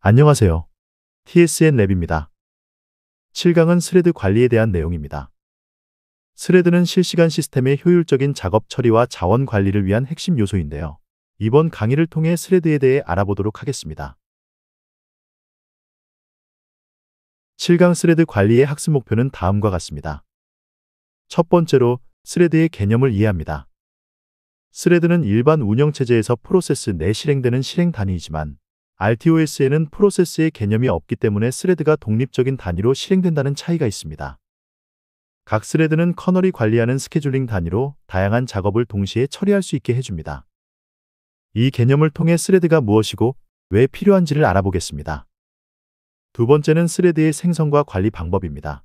안녕하세요. TSN 랩입니다. 7강은 스레드 관리에 대한 내용입니다. 스레드는 실시간 시스템의 효율적인 작업 처리와 자원 관리를 위한 핵심 요소인데요. 이번 강의를 통해 스레드에 대해 알아보도록 하겠습니다. 7강 스레드 관리의 학습 목표는 다음과 같습니다. 첫 번째로 스레드의 개념을 이해합니다. 스레드는 일반 운영체제에서 프로세스 내 실행되는 실행 단위이지만 RTOS에는 프로세스의 개념이 없기 때문에 스레드가 독립적인 단위로 실행된다는 차이가 있습니다. 각 스레드는 커널이 관리하는 스케줄링 단위로 다양한 작업을 동시에 처리할 수 있게 해줍니다. 이 개념을 통해 스레드가 무엇이고 왜 필요한지를 알아보겠습니다. 두 번째는 스레드의 생성과 관리 방법입니다.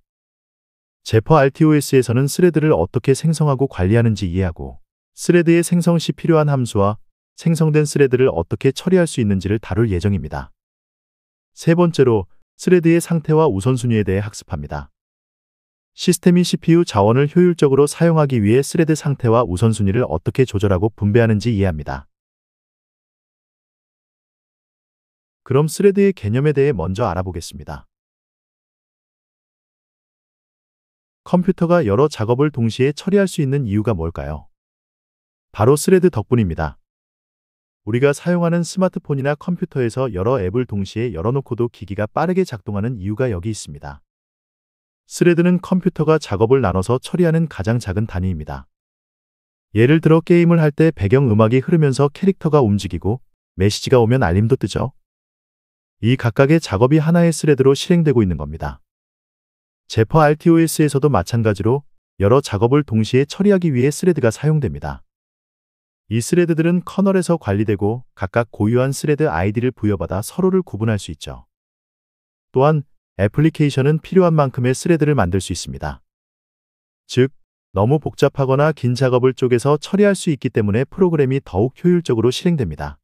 제퍼 RTOS에서는 스레드를 어떻게 생성하고 관리하는지 이해하고 스레드의 생성 시 필요한 함수와 생성된 스레드를 어떻게 처리할 수 있는지를 다룰 예정입니다. 세 번째로 스레드의 상태와 우선순위에 대해 학습합니다. 시스템이 CPU 자원을 효율적으로 사용하기 위해 스레드 상태와 우선순위를 어떻게 조절하고 분배하는지 이해합니다. 그럼 스레드의 개념에 대해 먼저 알아보겠습니다. 컴퓨터가 여러 작업을 동시에 처리할 수 있는 이유가 뭘까요? 바로 스레드 덕분입니다. 우리가 사용하는 스마트폰이나 컴퓨터에서 여러 앱을 동시에 열어놓고도 기기가 빠르게 작동하는 이유가 여기 있습니다. 스레드는 컴퓨터가 작업을 나눠서 처리하는 가장 작은 단위입니다. 예를 들어 게임을 할 때 배경음악이 흐르면서 캐릭터가 움직이고 메시지가 오면 알림도 뜨죠. 이 각각의 작업이 하나의 스레드로 실행되고 있는 겁니다. 제퍼 RTOS에서도 마찬가지로 여러 작업을 동시에 처리하기 위해 스레드가 사용됩니다. 이 스레드들은 커널에서 관리되고 각각 고유한 스레드 아이디를 부여받아 서로를 구분할 수 있죠. 또한 애플리케이션은 필요한 만큼의 스레드를 만들 수 있습니다. 즉, 너무 복잡하거나 긴 작업을 쪼개서 처리할 수 있기 때문에 프로그램이 더욱 효율적으로 실행됩니다.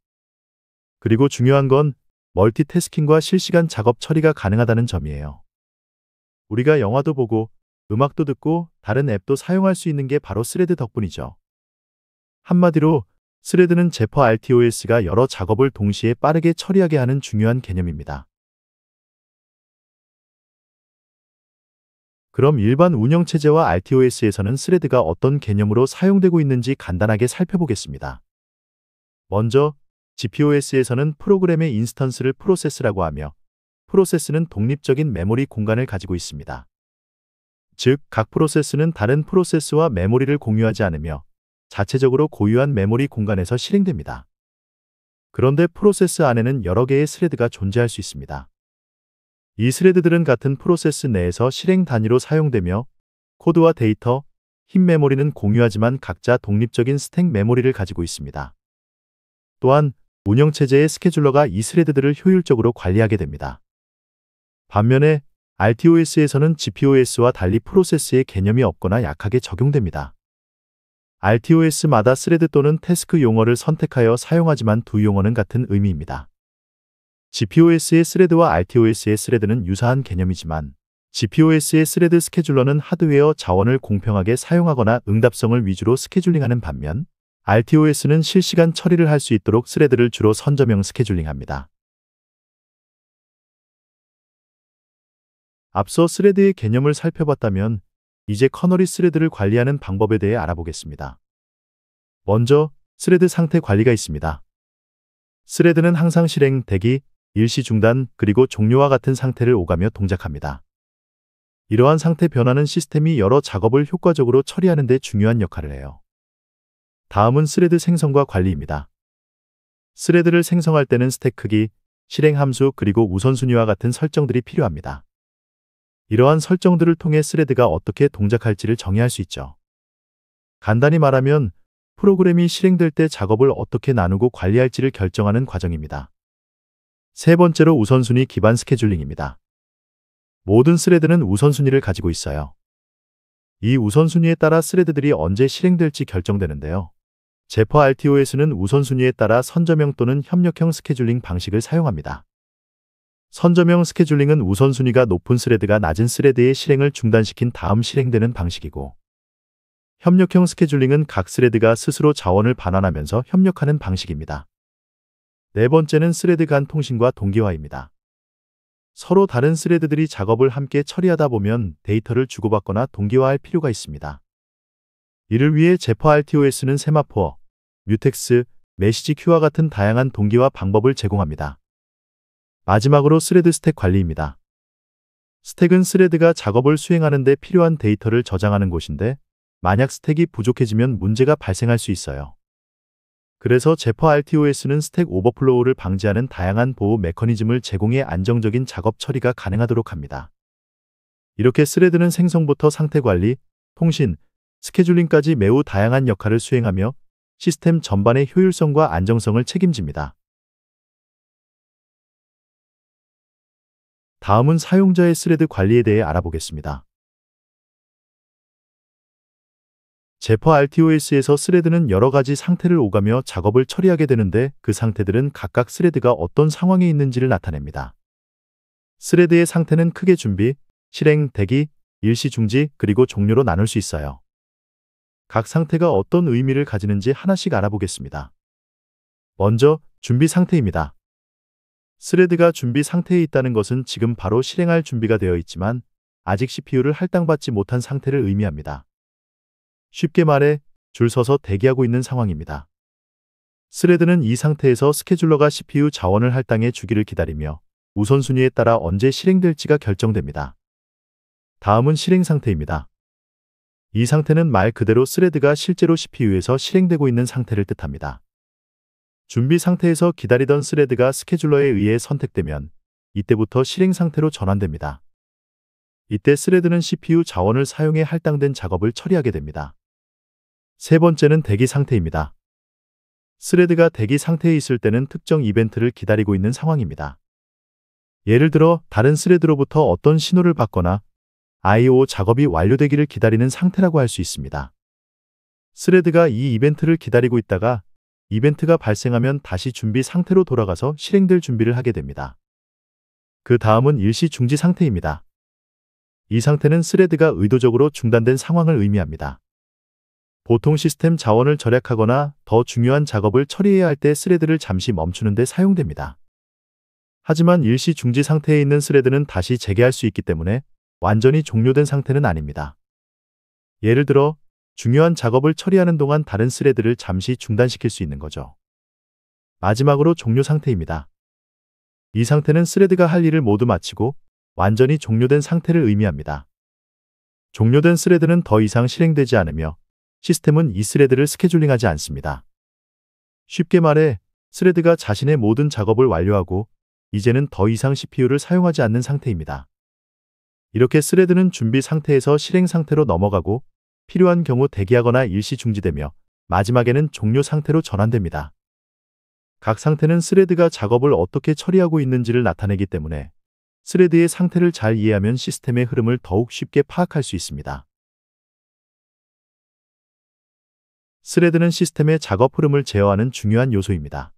그리고 중요한 건 멀티태스킹과 실시간 작업 처리가 가능하다는 점이에요. 우리가 영화도 보고 음악도 듣고 다른 앱도 사용할 수 있는 게 바로 스레드 덕분이죠. 한마디로 스레드는 제퍼 RTOS가 여러 작업을 동시에 빠르게 처리하게 하는 중요한 개념입니다. 그럼 일반 운영체제와 RTOS에서는 스레드가 어떤 개념으로 사용되고 있는지 간단하게 살펴보겠습니다. 먼저 GPOS에서는 프로그램의 인스턴스를 프로세스라고 하며 프로세스는 독립적인 메모리 공간을 가지고 있습니다. 즉, 각 프로세스는 다른 프로세스와 메모리를 공유하지 않으며 자체적으로 고유한 메모리 공간에서 실행됩니다. 그런데 프로세스 안에는 여러 개의 스레드가 존재할 수 있습니다. 이 스레드들은 같은 프로세스 내에서 실행 단위로 사용되며 코드와 데이터, 힘 메모리는 공유하지만 각자 독립적인 스택 메모리를 가지고 있습니다. 또한 운영체제의 스케줄러가 이 스레드들을 효율적으로 관리하게 됩니다. 반면에 RTOS에서는 GPOS와 달리 프로세스의 개념이 없거나 약하게 적용됩니다. RTOS마다 스레드 또는 태스크 용어를 선택하여 사용하지만 두 용어는 같은 의미입니다. GPOS의 스레드와 RTOS의 스레드는 유사한 개념이지만 GPOS의 스레드 스케줄러는 하드웨어 자원을 공평하게 사용하거나 응답성을 위주로 스케줄링하는 반면 RTOS는 실시간 처리를 할 수 있도록 스레드를 주로 선저명 스케줄링합니다. 앞서 스레드의 개념을 살펴봤다면 이제 커널이 스레드를 관리하는 방법에 대해 알아보겠습니다. 먼저 스레드 상태 관리가 있습니다. 스레드는 항상 실행, 대기, 일시 중단, 그리고 종료와 같은 상태를 오가며 동작합니다. 이러한 상태 변화는 시스템이 여러 작업을 효과적으로 처리하는 데 중요한 역할을 해요. 다음은 스레드 생성과 관리입니다. 스레드를 생성할 때는 스택 크기, 실행 함수, 그리고 우선순위와 같은 설정들이 필요합니다. 이러한 설정들을 통해 스레드가 어떻게 동작할지를 정의할 수 있죠. 간단히 말하면 프로그램이 실행될 때 작업을 어떻게 나누고 관리할지를 결정하는 과정입니다. 세 번째로 우선순위 기반 스케줄링입니다. 모든 스레드는 우선순위를 가지고 있어요. 이 우선순위에 따라 스레드들이 언제 실행될지 결정되는데요. 제퍼 RTOS는 우선순위에 따라 선저명 또는 협력형 스케줄링 방식을 사용합니다. 선저명 스케줄링은 우선순위가 높은 스레드가 낮은 스레드의 실행을 중단시킨 다음 실행되는 방식이고, 협력형 스케줄링은 각 스레드가 스스로 자원을 반환하면서 협력하는 방식입니다. 네 번째는 스레드 간 통신과 동기화입니다. 서로 다른 스레드들이 작업을 함께 처리하다 보면 데이터를 주고받거나 동기화할 필요가 있습니다. 이를 위해 제퍼 RTOS는 세마포어, 뮤텍스, 메시지 큐와 같은 다양한 동기화 방법을 제공합니다. 마지막으로 스레드 스택 관리입니다. 스택은 스레드가 작업을 수행하는 데 필요한 데이터를 저장하는 곳인데 만약 스택이 부족해지면 문제가 발생할 수 있어요. 그래서 제퍼 RTOS는 스택 오버플로우를 방지하는 다양한 보호 메커니즘을 제공해 안정적인 작업 처리가 가능하도록 합니다. 이렇게 스레드는 생성부터 상태 관리, 통신, 스케줄링까지 매우 다양한 역할을 수행하며 시스템 전반의 효율성과 안정성을 책임집니다. 다음은 사용자의 스레드 관리에 대해 알아보겠습니다. 제퍼 RTOS에서 스레드는 여러 가지 상태를 오가며 작업을 처리하게 되는데 그 상태들은 각각 스레드가 어떤 상황에 있는지를 나타냅니다. 스레드의 상태는 크게 준비, 실행, 대기, 일시 중지, 그리고 종료로 나눌 수 있어요. 각 상태가 어떤 의미를 가지는지 하나씩 알아보겠습니다. 먼저 준비 상태입니다. 스레드가 준비 상태에 있다는 것은 지금 바로 실행할 준비가 되어 있지만 아직 CPU를 할당받지 못한 상태를 의미합니다. 쉽게 말해 줄 서서 대기하고 있는 상황입니다. 스레드는 이 상태에서 스케줄러가 CPU 자원을 할당해 주기를 기다리며 우선순위에 따라 언제 실행될지가 결정됩니다. 다음은 실행 상태입니다. 이 상태는 말 그대로 스레드가 실제로 CPU에서 실행되고 있는 상태를 뜻합니다. 준비 상태에서 기다리던 스레드가 스케줄러에 의해 선택되면 이때부터 실행 상태로 전환됩니다. 이때 스레드는 CPU 자원을 사용해 할당된 작업을 처리하게 됩니다. 세 번째는 대기 상태입니다. 스레드가 대기 상태에 있을 때는 특정 이벤트를 기다리고 있는 상황입니다. 예를 들어 다른 스레드로부터 어떤 신호를 받거나 I/O 작업이 완료되기를 기다리는 상태라고 할 수 있습니다. 스레드가 이 이벤트를 기다리고 있다가 이벤트가 발생하면 다시 준비 상태로 돌아가서 실행될 준비를 하게 됩니다. 그 다음은 일시 중지 상태입니다. 이 상태는 스레드가 의도적으로 중단된 상황을 의미합니다. 보통 시스템 자원을 절약하거나 더 중요한 작업을 처리해야 할 때 스레드를 잠시 멈추는 데 사용됩니다. 하지만 일시 중지 상태에 있는 스레드는 다시 재개할 수 있기 때문에 완전히 종료된 상태는 아닙니다. 예를 들어 중요한 작업을 처리하는 동안 다른 스레드를 잠시 중단시킬 수 있는 거죠. 마지막으로 종료 상태입니다. 이 상태는 스레드가 할 일을 모두 마치고 완전히 종료된 상태를 의미합니다. 종료된 스레드는 더 이상 실행되지 않으며 시스템은 이 스레드를 스케줄링하지 않습니다. 쉽게 말해 스레드가 자신의 모든 작업을 완료하고 이제는 더 이상 CPU를 사용하지 않는 상태입니다. 이렇게 스레드는 준비 상태에서 실행 상태로 넘어가고 필요한 경우 대기하거나 일시 중지되며 마지막에는 종료 상태로 전환됩니다. 각 상태는 스레드가 작업을 어떻게 처리하고 있는지를 나타내기 때문에 스레드의 상태를 잘 이해하면 시스템의 흐름을 더욱 쉽게 파악할 수 있습니다. 스레드는 시스템의 작업 흐름을 제어하는 중요한 요소입니다.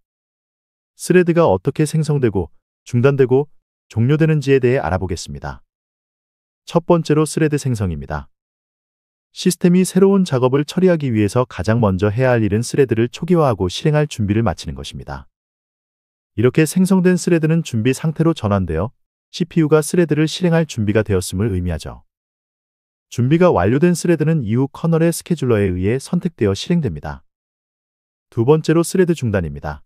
스레드가 어떻게 생성되고 중단되고 종료되는지에 대해 알아보겠습니다. 첫 번째로 스레드 생성입니다. 시스템이 새로운 작업을 처리하기 위해서 가장 먼저 해야 할 일은 스레드를 초기화하고 실행할 준비를 마치는 것입니다. 이렇게 생성된 스레드는 준비 상태로 전환되어 CPU가 스레드를 실행할 준비가 되었음을 의미하죠. 준비가 완료된 스레드는 이후 커널의 스케줄러에 의해 선택되어 실행됩니다. 두 번째로 스레드 중단입니다.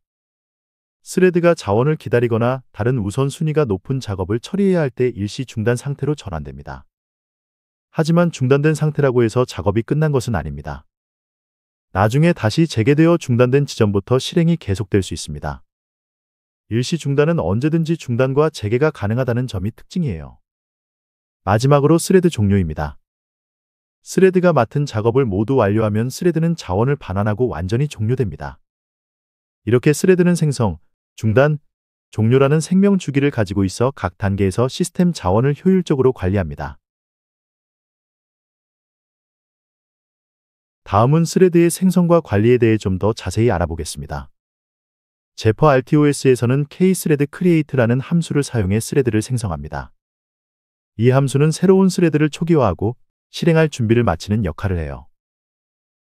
스레드가 자원을 기다리거나 다른 우선순위가 높은 작업을 처리해야 할 때 일시 중단 상태로 전환됩니다. 하지만 중단된 상태라고 해서 작업이 끝난 것은 아닙니다. 나중에 다시 재개되어 중단된 지점부터 실행이 계속될 수 있습니다. 일시 중단은 언제든지 중단과 재개가 가능하다는 점이 특징이에요. 마지막으로 스레드 종료입니다. 스레드가 맡은 작업을 모두 완료하면 스레드는 자원을 반환하고 완전히 종료됩니다. 이렇게 스레드는 생성, 중단, 종료라는 생명 주기를 가지고 있어 각 단계에서 시스템 자원을 효율적으로 관리합니다. 다음은 스레드의 생성과 관리에 대해 좀 더 자세히 알아보겠습니다. 제퍼 RTOS에서는 K-Thread Create라는 함수를 사용해 스레드를 생성합니다. 이 함수는 새로운 스레드를 초기화하고 실행할 준비를 마치는 역할을 해요.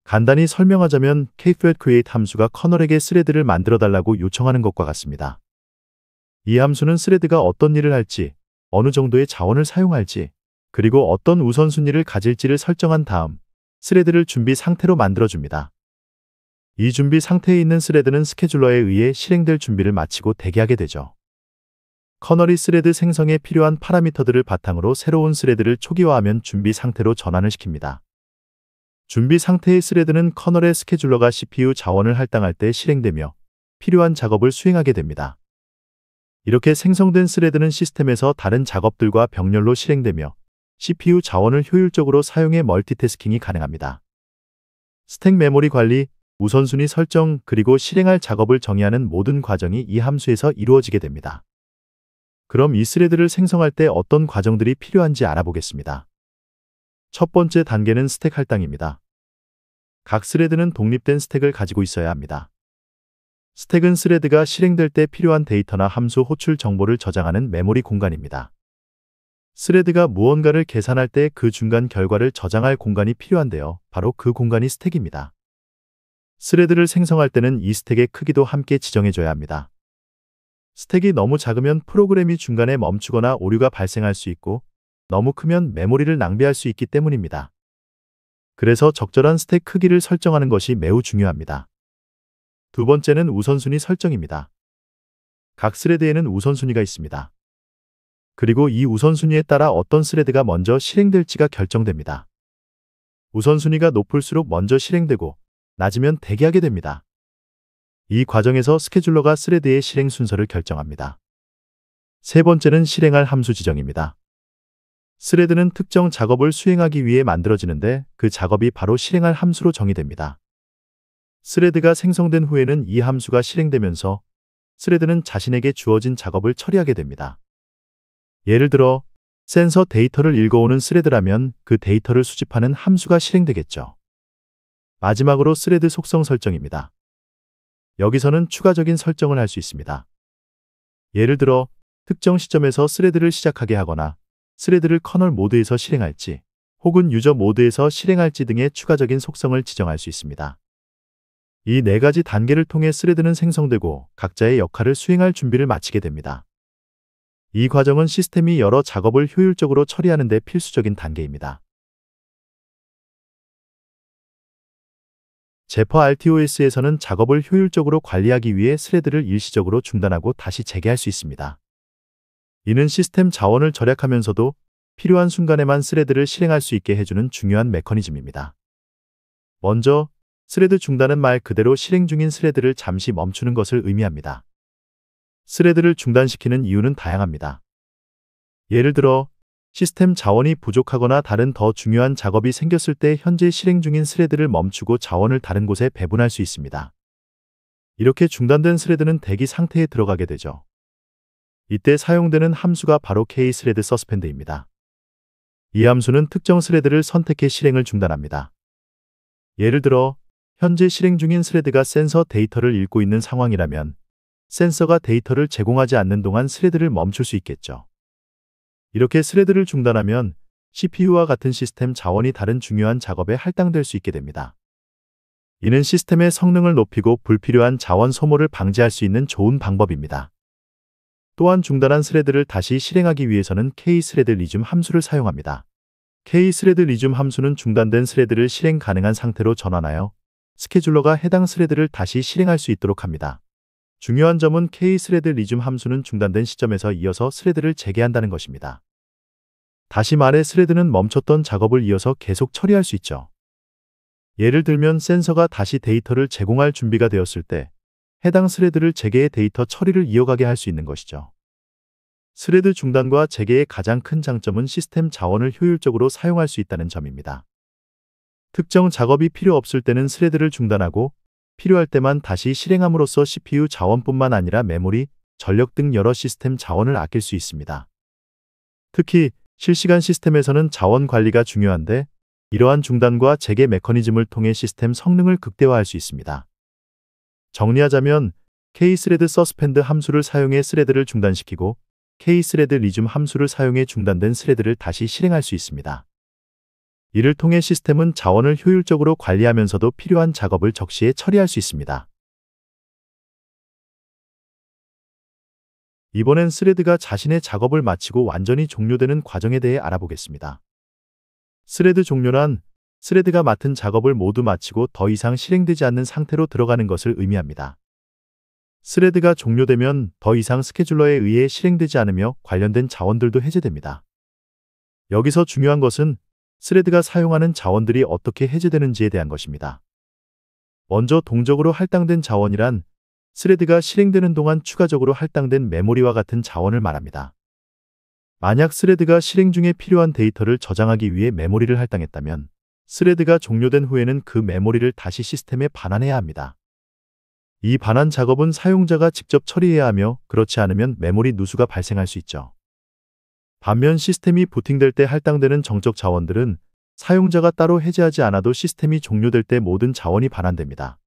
간단히 설명하자면 K-Thread Create 함수가 커널에게 스레드를 만들어달라고 요청하는 것과 같습니다. 이 함수는 스레드가 어떤 일을 할지, 어느 정도의 자원을 사용할지, 그리고 어떤 우선순위를 가질지를 설정한 다음 스레드를 준비 상태로 만들어줍니다. 이 준비 상태에 있는 스레드는 스케줄러에 의해 실행될 준비를 마치고 대기하게 되죠. 커널이 스레드 생성에 필요한 파라미터들을 바탕으로 새로운 스레드를 초기화하면 준비 상태로 전환을 시킵니다. 준비 상태의 스레드는 커널의 스케줄러가 CPU 자원을 할당할 때 실행되며 필요한 작업을 수행하게 됩니다. 이렇게 생성된 스레드는 시스템에서 다른 작업들과 병렬로 실행되며 CPU 자원을 효율적으로 사용해 멀티태스킹이 가능합니다. 스택 메모리 관리, 우선순위 설정, 그리고 실행할 작업을 정의하는 모든 과정이 이 함수에서 이루어지게 됩니다. 그럼 이 스레드를 생성할 때 어떤 과정들이 필요한지 알아보겠습니다. 첫 번째 단계는 스택 할당입니다. 각 스레드는 독립된 스택을 가지고 있어야 합니다. 스택은 스레드가 실행될 때 필요한 데이터나 함수 호출 정보를 저장하는 메모리 공간입니다. 스레드가 무언가를 계산할 때 그 중간 결과를 저장할 공간이 필요한데요. 바로 그 공간이 스택입니다. 스레드를 생성할 때는 이 스택의 크기도 함께 지정해줘야 합니다. 스택이 너무 작으면 프로그램이 중간에 멈추거나 오류가 발생할 수 있고, 너무 크면 메모리를 낭비할 수 있기 때문입니다. 그래서 적절한 스택 크기를 설정하는 것이 매우 중요합니다. 두 번째는 우선순위 설정입니다. 각 스레드에는 우선순위가 있습니다. 그리고 이 우선순위에 따라 어떤 스레드가 먼저 실행될지가 결정됩니다. 우선순위가 높을수록 먼저 실행되고 낮으면 대기하게 됩니다. 이 과정에서 스케줄러가 스레드의 실행 순서를 결정합니다. 세 번째는 실행할 함수 지정입니다. 스레드는 특정 작업을 수행하기 위해 만들어지는데 그 작업이 바로 실행할 함수로 정의됩니다. 스레드가 생성된 후에는 이 함수가 실행되면서 스레드는 자신에게 주어진 작업을 처리하게 됩니다. 예를 들어 센서 데이터를 읽어오는 스레드라면 그 데이터를 수집하는 함수가 실행되겠죠. 마지막으로 스레드 속성 설정입니다. 여기서는 추가적인 설정을 할 수 있습니다. 예를 들어 특정 시점에서 스레드를 시작하게 하거나 스레드를 커널 모드에서 실행할지 혹은 유저 모드에서 실행할지 등의 추가적인 속성을 지정할 수 있습니다. 이 네 가지 단계를 통해 스레드는 생성되고 각자의 역할을 수행할 준비를 마치게 됩니다. 이 과정은 시스템이 여러 작업을 효율적으로 처리하는 데 필수적인 단계입니다. 제퍼 RTOS에서는 작업을 효율적으로 관리하기 위해 스레드를 일시적으로 중단하고 다시 재개할 수 있습니다. 이는 시스템 자원을 절약하면서도 필요한 순간에만 스레드를 실행할 수 있게 해주는 중요한 메커니즘입니다. 먼저, 스레드 중단은 말 그대로 실행 중인 스레드를 잠시 멈추는 것을 의미합니다. 스레드를 중단시키는 이유는 다양합니다. 예를 들어, 시스템 자원이 부족하거나 다른 더 중요한 작업이 생겼을 때 현재 실행 중인 스레드를 멈추고 자원을 다른 곳에 배분할 수 있습니다. 이렇게 중단된 스레드는 대기 상태에 들어가게 되죠. 이때 사용되는 함수가 바로 K-thread suspend입니다. 이 함수는 특정 스레드를 선택해 실행을 중단합니다. 예를 들어, 현재 실행 중인 스레드가 센서 데이터를 읽고 있는 상황이라면 센서가 데이터를 제공하지 않는 동안 스레드를 멈출 수 있겠죠. 이렇게 스레드를 중단하면 CPU와 같은 시스템 자원이 다른 중요한 작업에 할당될 수 있게 됩니다. 이는 시스템의 성능을 높이고 불필요한 자원 소모를 방지할 수 있는 좋은 방법입니다. 또한 중단한 스레드를 다시 실행하기 위해서는 K-thread resume 함수를 사용합니다. K-thread resume 함수는 중단된 스레드를 실행 가능한 상태로 전환하여 스케줄러가 해당 스레드를 다시 실행할 수 있도록 합니다. 중요한 점은 K-thread resume 함수는 중단된 시점에서 이어서 스레드를 재개한다는 것입니다. 다시 말해 스레드는 멈췄던 작업을 이어서 계속 처리할 수 있죠. 예를 들면 센서가 다시 데이터를 제공할 준비가 되었을 때 해당 스레드를 재개해 데이터 처리를 이어가게 할 수 있는 것이죠. 스레드 중단과 재개의 가장 큰 장점은 시스템 자원을 효율적으로 사용할 수 있다는 점입니다. 특정 작업이 필요 없을 때는 스레드를 중단하고 필요할 때만 다시 실행함으로써 CPU 자원뿐만 아니라 메모리, 전력 등 여러 시스템 자원을 아낄 수 있습니다. 특히 실시간 시스템에서는 자원 관리가 중요한데 이러한 중단과 재개 메커니즘을 통해 시스템 성능을 극대화할 수 있습니다. 정리하자면 K-thread suspend 함수를 사용해 스레드를 중단시키고 K-thread resume 함수를 사용해 중단된 스레드를 다시 실행할 수 있습니다. 이를 통해 시스템은 자원을 효율적으로 관리하면서도 필요한 작업을 적시에 처리할 수 있습니다. 이번엔 스레드가 자신의 작업을 마치고 완전히 종료되는 과정에 대해 알아보겠습니다. 스레드 종료란 스레드가 맡은 작업을 모두 마치고 더 이상 실행되지 않는 상태로 들어가는 것을 의미합니다. 스레드가 종료되면 더 이상 스케줄러에 의해 실행되지 않으며 관련된 자원들도 해제됩니다. 여기서 중요한 것은 스레드가 사용하는 자원들이 어떻게 해제되는지에 대한 것입니다. 먼저 동적으로 할당된 자원이란 스레드가 실행되는 동안 추가적으로 할당된 메모리와 같은 자원을 말합니다. 만약 스레드가 실행 중에 필요한 데이터를 저장하기 위해 메모리를 할당했다면 스레드가 종료된 후에는 그 메모리를 다시 시스템에 반환해야 합니다. 이 반환 작업은 사용자가 직접 처리해야 하며 그렇지 않으면 메모리 누수가 발생할 수 있죠. 반면 시스템이 부팅될 때 할당되는 정적 자원들은 사용자가 따로 해제하지 않아도 시스템이 종료될 때 모든 자원이 반환됩니다.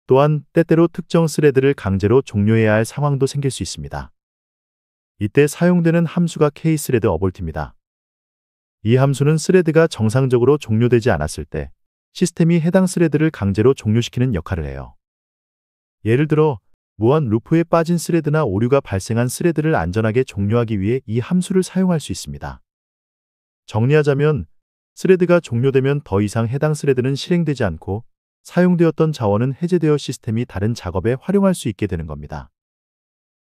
또한 때때로 특정 스레드를 강제로 종료해야 할 상황도 생길 수 있습니다. 이때 사용되는 함수가 kthread abort입니다. 이 함수는 스레드가 정상적으로 종료되지 않았을 때 시스템이 해당 스레드를 강제로 종료시키는 역할을 해요. 예를 들어 무한 루프에 빠진 스레드나 오류가 발생한 스레드를 안전하게 종료하기 위해 이 함수를 사용할 수 있습니다. 정리하자면 스레드가 종료되면 더 이상 해당 스레드는 실행되지 않고 사용되었던 자원은 해제되어 시스템이 다른 작업에 활용할 수 있게 되는 겁니다.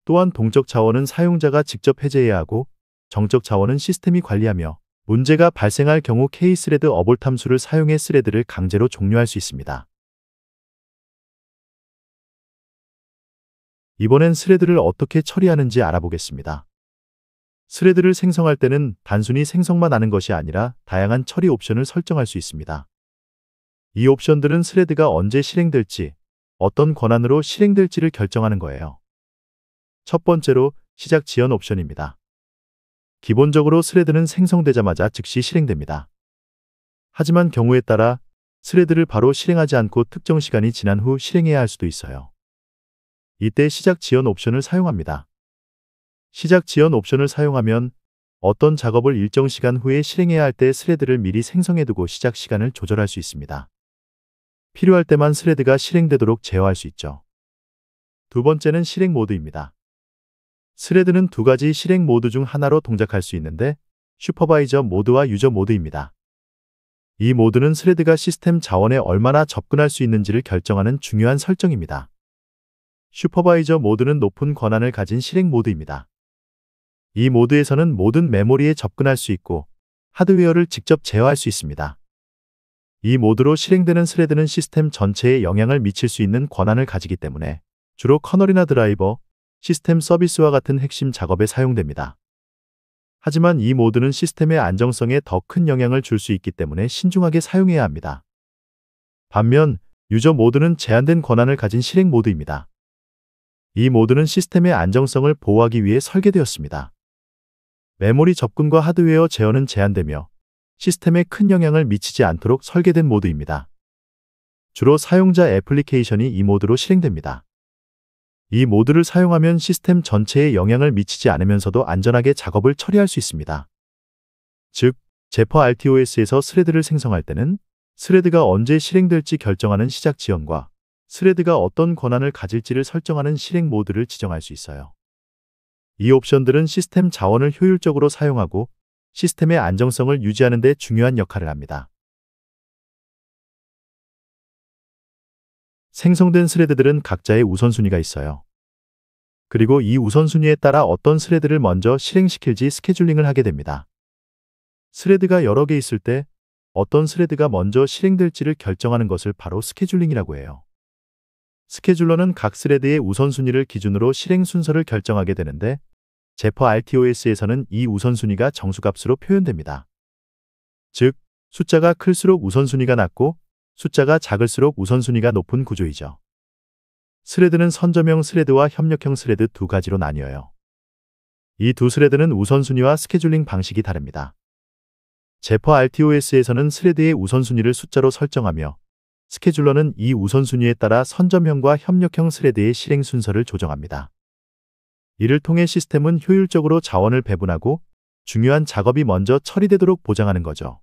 또한 동적 자원은 사용자가 직접 해제해야 하고 정적 자원은 시스템이 관리하며 문제가 발생할 경우 kthread abort 함수를 사용해 스레드를 강제로 종료할 수 있습니다. 이번엔 스레드를 어떻게 처리하는지 알아보겠습니다. 스레드를 생성할 때는 단순히 생성만 하는 것이 아니라 다양한 처리 옵션을 설정할 수 있습니다. 이 옵션들은 스레드가 언제 실행될지, 어떤 권한으로 실행될지를 결정하는 거예요. 첫 번째로 시작 지연 옵션입니다. 기본적으로 스레드는 생성되자마자 즉시 실행됩니다. 하지만 경우에 따라 스레드를 바로 실행하지 않고 특정 시간이 지난 후 실행해야 할 수도 있어요. 이때 시작 지연 옵션을 사용합니다. 시작 지연 옵션을 사용하면 어떤 작업을 일정 시간 후에 실행해야 할 때 스레드를 미리 생성해두고 시작 시간을 조절할 수 있습니다. 필요할 때만 스레드가 실행되도록 제어할 수 있죠. 두 번째는 실행 모드입니다. 스레드는 두 가지 실행 모드 중 하나로 동작할 수 있는데 슈퍼바이저 모드와 유저 모드입니다. 이 모드는 스레드가 시스템 자원에 얼마나 접근할 수 있는지를 결정하는 중요한 설정입니다. 슈퍼바이저 모드는 높은 권한을 가진 실행 모드입니다. 이 모드에서는 모든 메모리에 접근할 수 있고 하드웨어를 직접 제어할 수 있습니다. 이 모드로 실행되는 스레드는 시스템 전체에 영향을 미칠 수 있는 권한을 가지기 때문에 주로 커널이나 드라이버, 시스템 서비스와 같은 핵심 작업에 사용됩니다. 하지만 이 모드는 시스템의 안정성에 더 큰 영향을 줄 수 있기 때문에 신중하게 사용해야 합니다. 반면 유저 모드는 제한된 권한을 가진 실행 모드입니다. 이 모드는 시스템의 안정성을 보호하기 위해 설계되었습니다. 메모리 접근과 하드웨어 제어는 제한되며 시스템에 큰 영향을 미치지 않도록 설계된 모드입니다. 주로 사용자 애플리케이션이 이 모드로 실행됩니다. 이 모드를 사용하면 시스템 전체에 영향을 미치지 않으면서도 안전하게 작업을 처리할 수 있습니다. 즉, 제퍼 RTOS에서 스레드를 생성할 때는 스레드가 언제 실행될지 결정하는 시작 지연과 스레드가 어떤 권한을 가질지를 설정하는 실행 모드를 지정할 수 있어요. 이 옵션들은 시스템 자원을 효율적으로 사용하고 시스템의 안정성을 유지하는 데 중요한 역할을 합니다. 생성된 스레드들은 각자의 우선순위가 있어요. 그리고 이 우선순위에 따라 어떤 스레드를 먼저 실행시킬지 스케줄링을 하게 됩니다. 스레드가 여러 개 있을 때 어떤 스레드가 먼저 실행될지를 결정하는 것을 바로 스케줄링이라고 해요. 스케줄러는 각 스레드의 우선순위를 기준으로 실행 순서를 결정하게 되는데 제퍼 RTOS에서는 이 우선순위가 정수값으로 표현됩니다. 즉, 숫자가 클수록 우선순위가 낮고 숫자가 작을수록 우선순위가 높은 구조이죠. 스레드는 선점형 스레드와 협력형 스레드 두 가지로 나뉘어요. 이 두 스레드는 우선순위와 스케줄링 방식이 다릅니다. 제퍼 RTOS에서는 스레드의 우선순위를 숫자로 설정하며 스케줄러는 이 우선순위에 따라 선점형과 협력형 스레드의 실행 순서를 조정합니다. 이를 통해 시스템은 효율적으로 자원을 배분하고 중요한 작업이 먼저 처리되도록 보장하는 거죠.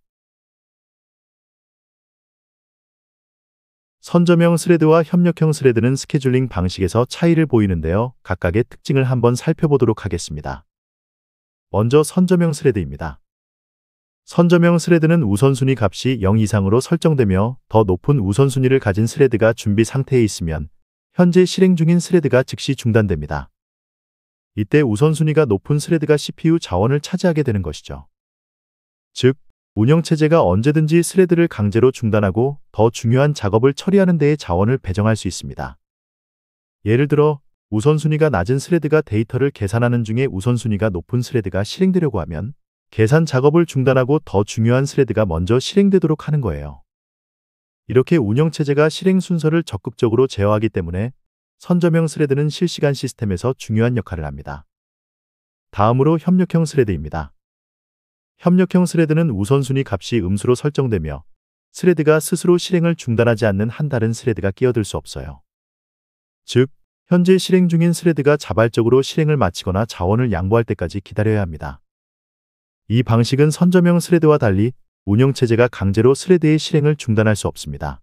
선점형 스레드와 협력형 스레드는 스케줄링 방식에서 차이를 보이는데요. 각각의 특징을 한번 살펴보도록 하겠습니다. 먼저 선점형 스레드입니다. 선점형 스레드는 우선순위 값이 0 이상으로 설정되며 더 높은 우선순위를 가진 스레드가 준비 상태에 있으면 현재 실행 중인 스레드가 즉시 중단됩니다. 이때 우선순위가 높은 스레드가 CPU 자원을 차지하게 되는 것이죠. 즉, 운영체제가 언제든지 스레드를 강제로 중단하고 더 중요한 작업을 처리하는 데에 자원을 배정할 수 있습니다. 예를 들어 우선순위가 낮은 스레드가 데이터를 계산하는 중에 우선순위가 높은 스레드가 실행되려고 하면 계산 작업을 중단하고 더 중요한 스레드가 먼저 실행되도록 하는 거예요. 이렇게 운영체제가 실행 순서를 적극적으로 제어하기 때문에 선점형 스레드는 실시간 시스템에서 중요한 역할을 합니다. 다음으로 협력형 스레드입니다. 협력형 스레드는 우선순위 값이 음수로 설정되며 스레드가 스스로 실행을 중단하지 않는 한 다른 스레드가 끼어들 수 없어요. 즉, 현재 실행 중인 스레드가 자발적으로 실행을 마치거나 자원을 양보할 때까지 기다려야 합니다. 이 방식은 선점형 스레드와 달리 운영체제가 강제로 스레드의 실행을 중단할 수 없습니다.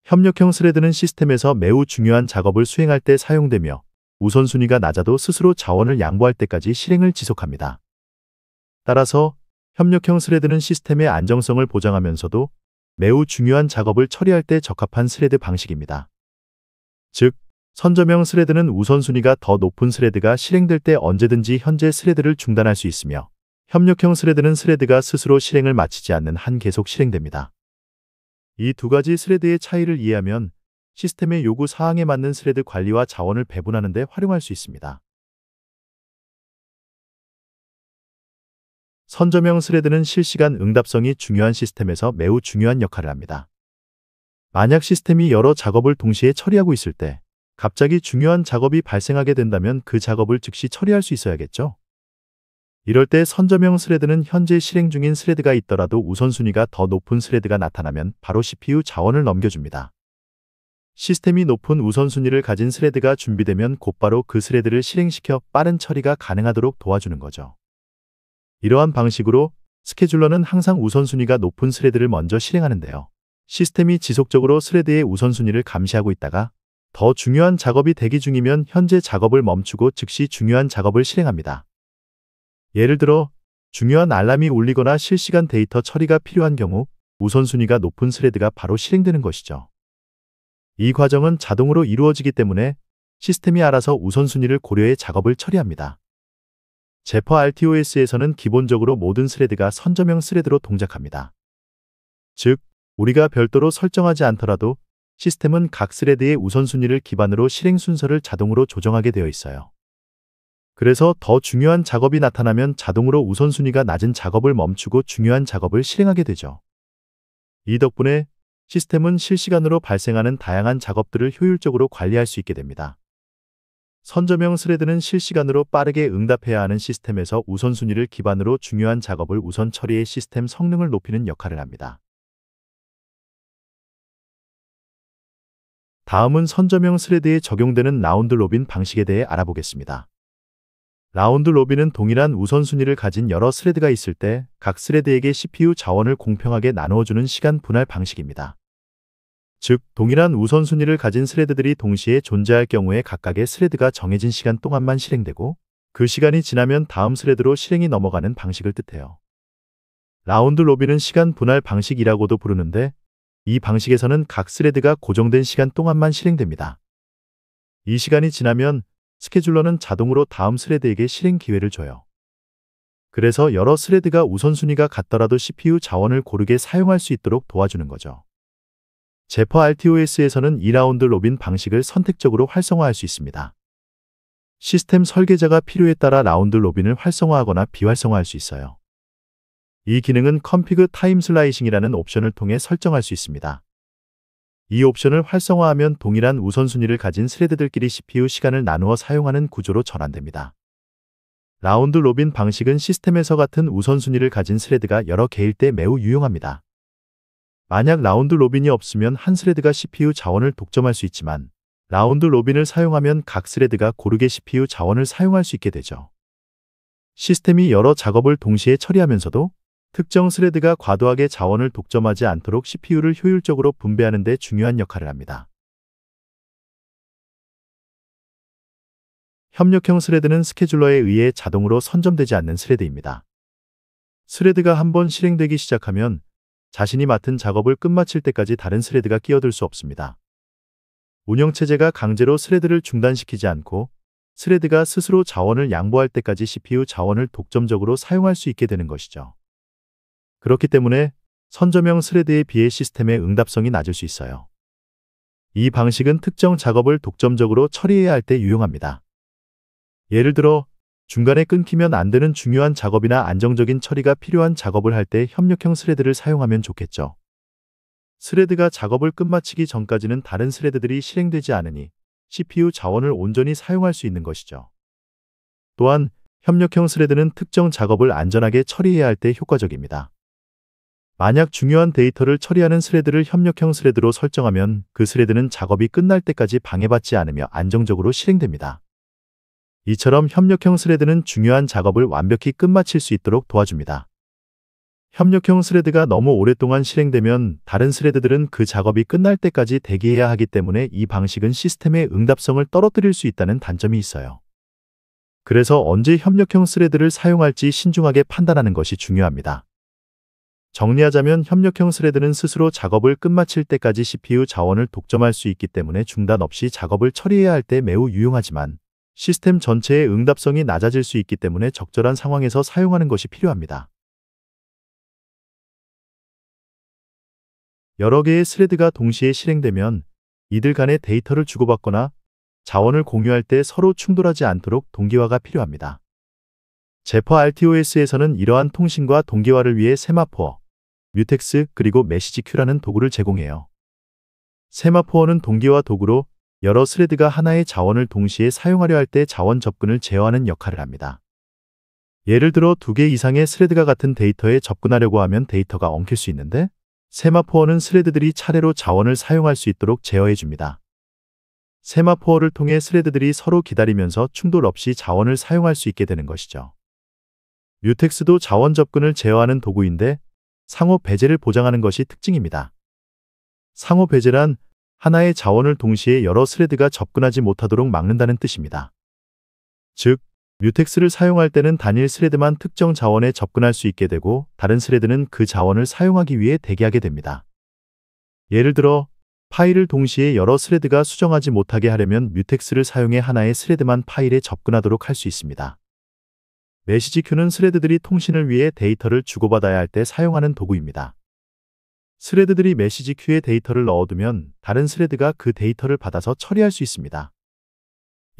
협력형 스레드는 시스템에서 매우 중요한 작업을 수행할 때 사용되며 우선순위가 낮아도 스스로 자원을 양보할 때까지 실행을 지속합니다. 따라서 협력형 스레드는 시스템의 안정성을 보장하면서도 매우 중요한 작업을 처리할 때 적합한 스레드 방식입니다. 즉, 선점형 스레드는 우선순위가 더 높은 스레드가 실행될 때 언제든지 현재 스레드를 중단할 수 있으며 협력형 스레드는 스레드가 스스로 실행을 마치지 않는 한 계속 실행됩니다. 이 두 가지 스레드의 차이를 이해하면 시스템의 요구 사항에 맞는 스레드 관리와 자원을 배분하는 데 활용할 수 있습니다. 선점형 스레드는 실시간 응답성이 중요한 시스템에서 매우 중요한 역할을 합니다. 만약 시스템이 여러 작업을 동시에 처리하고 있을 때 갑자기 중요한 작업이 발생하게 된다면 그 작업을 즉시 처리할 수 있어야겠죠. 이럴 때 선점형 스레드는 현재 실행 중인 스레드가 있더라도 우선순위가 더 높은 스레드가 나타나면 바로 CPU 자원을 넘겨줍니다. 시스템이 높은 우선순위를 가진 스레드가 준비되면 곧바로 그 스레드를 실행시켜 빠른 처리가 가능하도록 도와주는 거죠. 이러한 방식으로 스케줄러는 항상 우선순위가 높은 스레드를 먼저 실행하는데요. 시스템이 지속적으로 스레드의 우선순위를 감시하고 있다가 더 중요한 작업이 대기 중이면 현재 작업을 멈추고 즉시 중요한 작업을 실행합니다. 예를 들어 중요한 알람이 울리거나 실시간 데이터 처리가 필요한 경우 우선순위가 높은 스레드가 바로 실행되는 것이죠. 이 과정은 자동으로 이루어지기 때문에 시스템이 알아서 우선순위를 고려해 작업을 처리합니다. 제퍼 RTOS에서는 기본적으로 모든 스레드가 선점형 스레드로 동작합니다. 즉, 우리가 별도로 설정하지 않더라도 시스템은 각 스레드의 우선순위를 기반으로 실행 순서를 자동으로 조정하게 되어 있어요. 그래서 더 중요한 작업이 나타나면 자동으로 우선순위가 낮은 작업을 멈추고 중요한 작업을 실행하게 되죠. 이 덕분에 시스템은 실시간으로 발생하는 다양한 작업들을 효율적으로 관리할 수 있게 됩니다. 선점형 스레드는 실시간으로 빠르게 응답해야 하는 시스템에서 우선순위를 기반으로 중요한 작업을 우선 처리해 시스템 성능을 높이는 역할을 합니다. 다음은 선점형 스레드에 적용되는 라운드 로빈 방식에 대해 알아보겠습니다. 라운드 로빈은 동일한 우선순위를 가진 여러 스레드가 있을 때 각 스레드에게 CPU 자원을 공평하게 나누어주는 시간 분할 방식입니다. 즉, 동일한 우선순위를 가진 스레드들이 동시에 존재할 경우에 각각의 스레드가 정해진 시간 동안만 실행되고 그 시간이 지나면 다음 스레드로 실행이 넘어가는 방식을 뜻해요. 라운드 로빈은 시간 분할 방식이라고도 부르는데 이 방식에서는 각 스레드가 고정된 시간 동안만 실행됩니다. 이 시간이 지나면 스케줄러는 자동으로 다음 스레드에게 실행 기회를 줘요. 그래서 여러 스레드가 우선순위가 같더라도 CPU 자원을 고르게 사용할 수 있도록 도와주는 거죠. 제퍼 RTOS에서는 2라운드 로빈 방식을 선택적으로 활성화할 수 있습니다. 시스템 설계자가 필요에 따라 라운드 로빈을 활성화하거나 비활성화할 수 있어요. 이 기능은 config time slicing이라는 옵션을 통해 설정할 수 있습니다. 이 옵션을 활성화하면 동일한 우선순위를 가진 스레드들끼리 CPU 시간을 나누어 사용하는 구조로 전환됩니다. 라운드 로빈 방식은 시스템에서 같은 우선순위를 가진 스레드가 여러 개일 때 매우 유용합니다. 만약 라운드 로빈이 없으면 한 스레드가 CPU 자원을 독점할 수 있지만 라운드 로빈을 사용하면 각 스레드가 고르게 CPU 자원을 사용할 수 있게 되죠. 시스템이 여러 작업을 동시에 처리하면서도 특정 스레드가 과도하게 자원을 독점하지 않도록 CPU를 효율적으로 분배하는 데 중요한 역할을 합니다. 협력형 스레드는 스케줄러에 의해 자동으로 선점되지 않는 스레드입니다. 스레드가 한번 실행되기 시작하면 자신이 맡은 작업을 끝마칠 때까지 다른 스레드가 끼어들 수 없습니다. 운영체제가 강제로 스레드를 중단시키지 않고 스레드가 스스로 자원을 양보할 때까지 CPU 자원을 독점적으로 사용할 수 있게 되는 것이죠. 그렇기 때문에 선점형 스레드에 비해 시스템의 응답성이 낮을 수 있어요. 이 방식은 특정 작업을 독점적으로 처리해야 할 때 유용합니다. 예를 들어 중간에 끊기면 안 되는 중요한 작업이나 안정적인 처리가 필요한 작업을 할 때 협력형 스레드를 사용하면 좋겠죠. 스레드가 작업을 끝마치기 전까지는 다른 스레드들이 실행되지 않으니 CPU 자원을 온전히 사용할 수 있는 것이죠. 또한 협력형 스레드는 특정 작업을 안전하게 처리해야 할 때 효과적입니다. 만약 중요한 데이터를 처리하는 스레드를 협력형 스레드로 설정하면 그 스레드는 작업이 끝날 때까지 방해받지 않으며 안정적으로 실행됩니다. 이처럼 협력형 스레드는 중요한 작업을 완벽히 끝마칠 수 있도록 도와줍니다. 협력형 스레드가 너무 오랫동안 실행되면 다른 스레드들은 그 작업이 끝날 때까지 대기해야 하기 때문에 이 방식은 시스템의 응답성을 떨어뜨릴 수 있다는 단점이 있어요. 그래서 언제 협력형 스레드를 사용할지 신중하게 판단하는 것이 중요합니다. 정리하자면 협력형 스레드는 스스로 작업을 끝마칠 때까지 CPU 자원을 독점할 수 있기 때문에 중단 없이 작업을 처리해야 할 때 매우 유용하지만 시스템 전체의 응답성이 낮아질 수 있기 때문에 적절한 상황에서 사용하는 것이 필요합니다. 여러 개의 스레드가 동시에 실행되면 이들 간의 데이터를 주고받거나 자원을 공유할 때 서로 충돌하지 않도록 동기화가 필요합니다. 제퍼 RTOS에서는 이러한 통신과 동기화를 위해 세마포어, 뮤텍스 그리고 메시지 큐라는 도구를 제공해요. 세마포어는 동기화 도구로 여러 스레드가 하나의 자원을 동시에 사용하려 할 때 자원 접근을 제어하는 역할을 합니다. 예를 들어 2개 이상의 스레드가 같은 데이터에 접근하려고 하면 데이터가 엉킬 수 있는데 세마포어는 스레드들이 차례로 자원을 사용할 수 있도록 제어해 줍니다. 세마포어를 통해 스레드들이 서로 기다리면서 충돌 없이 자원을 사용할 수 있게 되는 것이죠. 뮤텍스도 자원 접근을 제어하는 도구인데 상호 배제를 보장하는 것이 특징입니다. 상호 배제란 하나의 자원을 동시에 여러 스레드가 접근하지 못하도록 막는다는 뜻입니다. 즉, 뮤텍스를 사용할 때는 단일 스레드만 특정 자원에 접근할 수 있게 되고 다른 스레드는 그 자원을 사용하기 위해 대기하게 됩니다. 예를 들어 파일을 동시에 여러 스레드가 수정하지 못하게 하려면 뮤텍스를 사용해 하나의 스레드만 파일에 접근하도록 할 수 있습니다. 메시지 큐는 스레드들이 통신을 위해 데이터를 주고받아야 할 때 사용하는 도구입니다. 스레드들이 메시지 큐에 데이터를 넣어두면 다른 스레드가 그 데이터를 받아서 처리할 수 있습니다.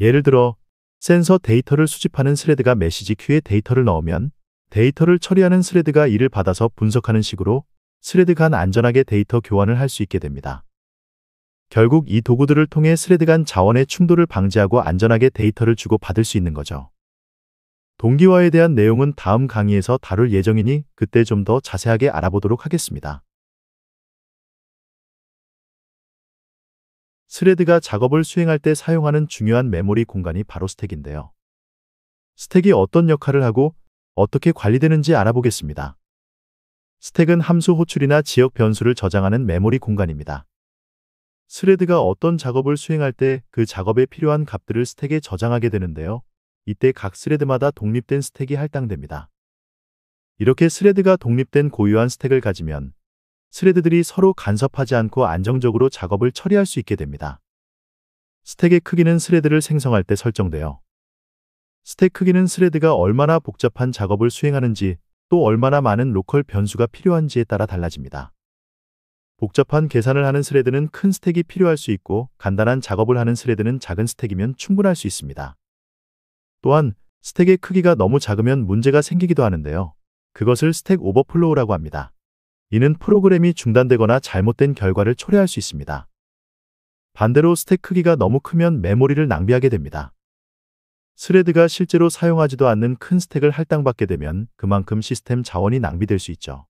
예를 들어 센서 데이터를 수집하는 스레드가 메시지 큐에 데이터를 넣으면 데이터를 처리하는 스레드가 이를 받아서 분석하는 식으로 스레드 간 안전하게 데이터 교환을 할 수 있게 됩니다. 결국 이 도구들을 통해 스레드 간 자원의 충돌을 방지하고 안전하게 데이터를 주고 받을 수 있는 거죠. 동기화에 대한 내용은 다음 강의에서 다룰 예정이니 그때 좀 더 자세하게 알아보도록 하겠습니다. 스레드가 작업을 수행할 때 사용하는 중요한 메모리 공간이 바로 스택인데요. 스택이 어떤 역할을 하고 어떻게 관리되는지 알아보겠습니다. 스택은 함수 호출이나 지역 변수를 저장하는 메모리 공간입니다. 스레드가 어떤 작업을 수행할 때 그 작업에 필요한 값들을 스택에 저장하게 되는데요. 이때 각 스레드마다 독립된 스택이 할당됩니다. 이렇게 스레드가 독립된 고유한 스택을 가지면 스레드들이 서로 간섭하지 않고 안정적으로 작업을 처리할 수 있게 됩니다. 스택의 크기는 스레드를 생성할 때 설정돼요. 스택 크기는 스레드가 얼마나 복잡한 작업을 수행하는지 또 얼마나 많은 로컬 변수가 필요한지에 따라 달라집니다. 복잡한 계산을 하는 스레드는 큰 스택이 필요할 수 있고 간단한 작업을 하는 스레드는 작은 스택이면 충분할 수 있습니다. 또한 스택의 크기가 너무 작으면 문제가 생기기도 하는데요. 그것을 스택 오버플로우라고 합니다. 이는 프로그램이 중단되거나 잘못된 결과를 초래할 수 있습니다. 반대로 스택 크기가 너무 크면 메모리를 낭비하게 됩니다. 스레드가 실제로 사용하지도 않는 큰 스택을 할당받게 되면 그만큼 시스템 자원이 낭비될 수 있죠.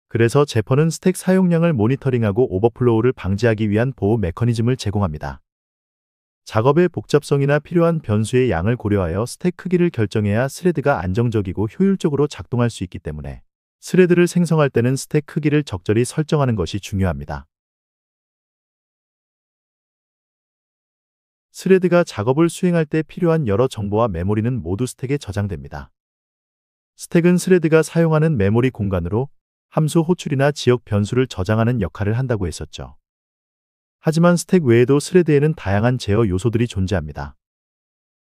그래서 제퍼는 스택 사용량을 모니터링하고 오버플로우를 방지하기 위한 보호 메커니즘을 제공합니다. 작업의 복잡성이나 필요한 변수의 양을 고려하여 스택 크기를 결정해야 스레드가 안정적이고 효율적으로 작동할 수 있기 때문에 스레드를 생성할 때는 스택 크기를 적절히 설정하는 것이 중요합니다. 스레드가 작업을 수행할 때 필요한 여러 정보와 메모리는 모두 스택에 저장됩니다. 스택은 스레드가 사용하는 메모리 공간으로 함수 호출이나 지역 변수를 저장하는 역할을 한다고 했었죠. 하지만 스택 외에도 스레드에는 다양한 제어 요소들이 존재합니다.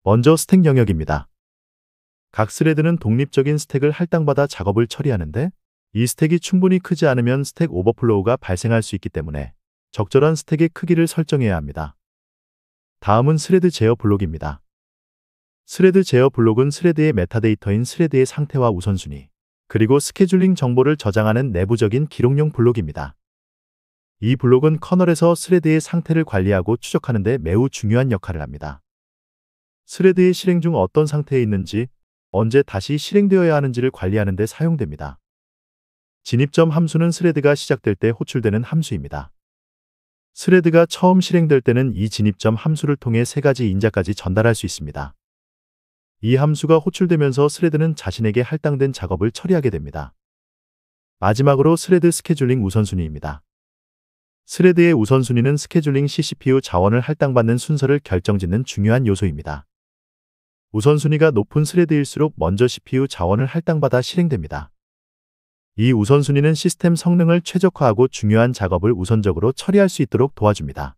먼저 스택 영역입니다. 각 스레드는 독립적인 스택을 할당받아 작업을 처리하는데, 이 스택이 충분히 크지 않으면 스택 오버플로우가 발생할 수 있기 때문에 적절한 스택의 크기를 설정해야 합니다. 다음은 스레드 제어 블록입니다. 스레드 제어 블록은 스레드의 메타데이터인 스레드의 상태와 우선순위, 그리고 스케줄링 정보를 저장하는 내부적인 기록용 블록입니다. 이 블록은 커널에서 스레드의 상태를 관리하고 추적하는 데 매우 중요한 역할을 합니다. 스레드의 실행 중 어떤 상태에 있는지, 언제 다시 실행되어야 하는지를 관리하는 데 사용됩니다. 진입점 함수는 스레드가 시작될 때 호출되는 함수입니다. 스레드가 처음 실행될 때는 이 진입점 함수를 통해 세 가지 인자까지 전달할 수 있습니다. 이 함수가 호출되면서 스레드는 자신에게 할당된 작업을 처리하게 됩니다. 마지막으로 스레드 스케줄링 우선순위입니다. 스레드의 우선순위는 스케줄링 시 CPU 자원을 할당받는 순서를 결정짓는 중요한 요소입니다. 우선순위가 높은 스레드일수록 먼저 CPU 자원을 할당받아 실행됩니다. 이 우선순위는 시스템 성능을 최적화하고 중요한 작업을 우선적으로 처리할 수 있도록 도와줍니다.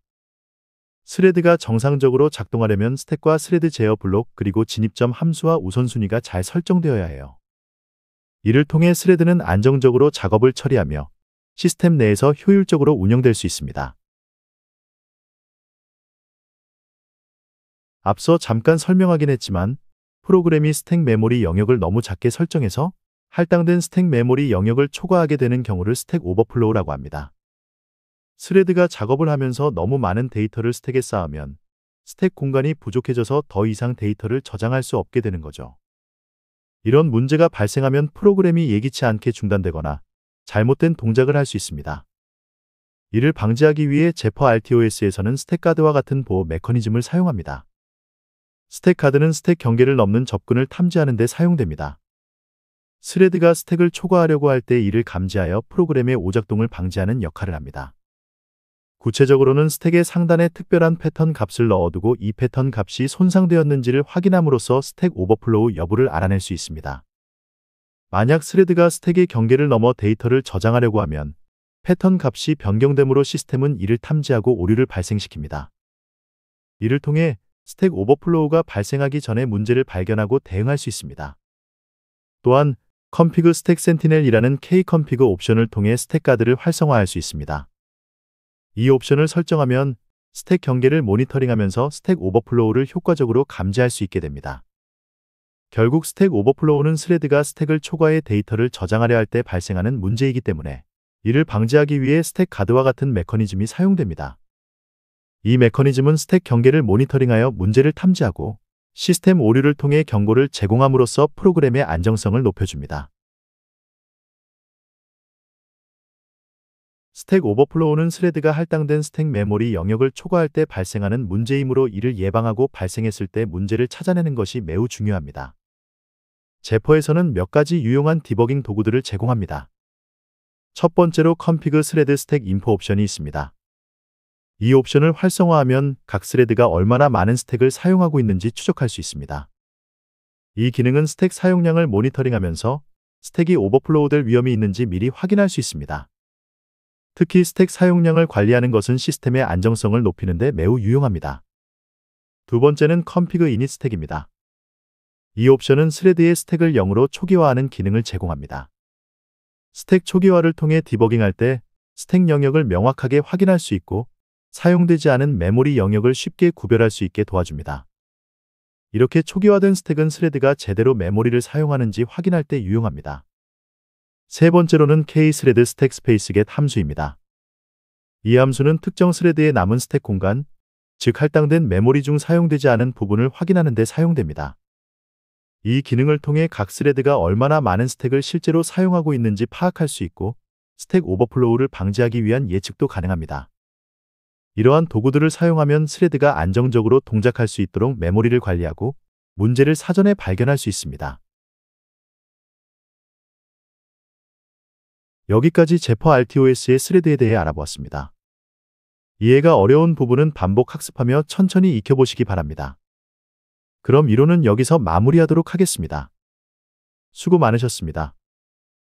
스레드가 정상적으로 작동하려면 스택과 스레드 제어 블록 그리고 진입점 함수와 우선순위가 잘 설정되어야 해요. 이를 통해 스레드는 안정적으로 작업을 처리하며 시스템 내에서 효율적으로 운영될 수 있습니다. 앞서 잠깐 설명하긴 했지만 프로그램이 스택 메모리 영역을 너무 작게 설정해서 할당된 스택 메모리 영역을 초과하게 되는 경우를 스택 오버플로우라고 합니다. 스레드가 작업을 하면서 너무 많은 데이터를 스택에 쌓으면 스택 공간이 부족해져서 더 이상 데이터를 저장할 수 없게 되는 거죠. 이런 문제가 발생하면 프로그램이 예기치 않게 중단되거나 잘못된 동작을 할 수 있습니다. 이를 방지하기 위해 제퍼 RTOS에서는 스택 가드와 같은 보호 메커니즘을 사용합니다. 스택 가드는 스택 경계를 넘는 접근을 탐지하는 데 사용됩니다. 스레드가 스택을 초과하려고 할 때 이를 감지하여 프로그램의 오작동을 방지하는 역할을 합니다. 구체적으로는 스택의 상단에 특별한 패턴 값을 넣어두고 이 패턴 값이 손상되었는지를 확인함으로써 스택 오버플로우 여부를 알아낼 수 있습니다. 만약 스레드가 스택의 경계를 넘어 데이터를 저장하려고 하면 패턴 값이 변경됨으로 시스템은 이를 탐지하고 오류를 발생시킵니다. 이를 통해 스택 오버플로우가 발생하기 전에 문제를 발견하고 대응할 수 있습니다. 또한 config 스택 sentinel이라는 kconfig 옵션을 통해 스택 가드를 활성화할 수 있습니다. 이 옵션을 설정하면 스택 경계를 모니터링하면서 스택 오버플로우를 효과적으로 감지할 수 있게 됩니다. 결국 스택 오버플로우는 스레드가 스택을 초과해 데이터를 저장하려 할 때 발생하는 문제이기 때문에 이를 방지하기 위해 스택 가드와 같은 메커니즘이 사용됩니다. 이 메커니즘은 스택 경계를 모니터링하여 문제를 탐지하고 시스템 오류를 통해 경고를 제공함으로써 프로그램의 안정성을 높여줍니다. 스택 오버플로우는 스레드가 할당된 스택 메모리 영역을 초과할 때 발생하는 문제이므로 이를 예방하고 발생했을 때 문제를 찾아내는 것이 매우 중요합니다. 제퍼에서는 몇 가지 유용한 디버깅 도구들을 제공합니다. 첫 번째로 config thread stack info 옵션이 있습니다. 이 옵션을 활성화하면 각 스레드가 얼마나 많은 스택을 사용하고 있는지 추적할 수 있습니다. 이 기능은 스택 사용량을 모니터링하면서 스택이 오버플로우될 위험이 있는지 미리 확인할 수 있습니다. 특히 스택 사용량을 관리하는 것은 시스템의 안정성을 높이는 데 매우 유용합니다. 두 번째는 config init 스택입니다. 이 옵션은 스레드의 스택을 0으로 초기화하는 기능을 제공합니다. 스택 초기화를 통해 디버깅할 때 스택 영역을 명확하게 확인할 수 있고 사용되지 않은 메모리 영역을 쉽게 구별할 수 있게 도와줍니다. 이렇게 초기화된 스택은 스레드가 제대로 메모리를 사용하는지 확인할 때 유용합니다. 세 번째로는 kthread stack space get 함수입니다. 이 함수는 특정 스레드에 남은 스택 공간, 즉 할당된 메모리 중 사용되지 않은 부분을 확인하는 데 사용됩니다. 이 기능을 통해 각 스레드가 얼마나 많은 스택을 실제로 사용하고 있는지 파악할 수 있고 스택 오버플로우를 방지하기 위한 예측도 가능합니다. 이러한 도구들을 사용하면 스레드가 안정적으로 동작할 수 있도록 메모리를 관리하고 문제를 사전에 발견할 수 있습니다. 여기까지 제퍼 RTOS의 스레드에 대해 알아보았습니다. 이해가 어려운 부분은 반복 학습하며 천천히 익혀보시기 바랍니다. 그럼 이론은 여기서 마무리하도록 하겠습니다. 수고 많으셨습니다.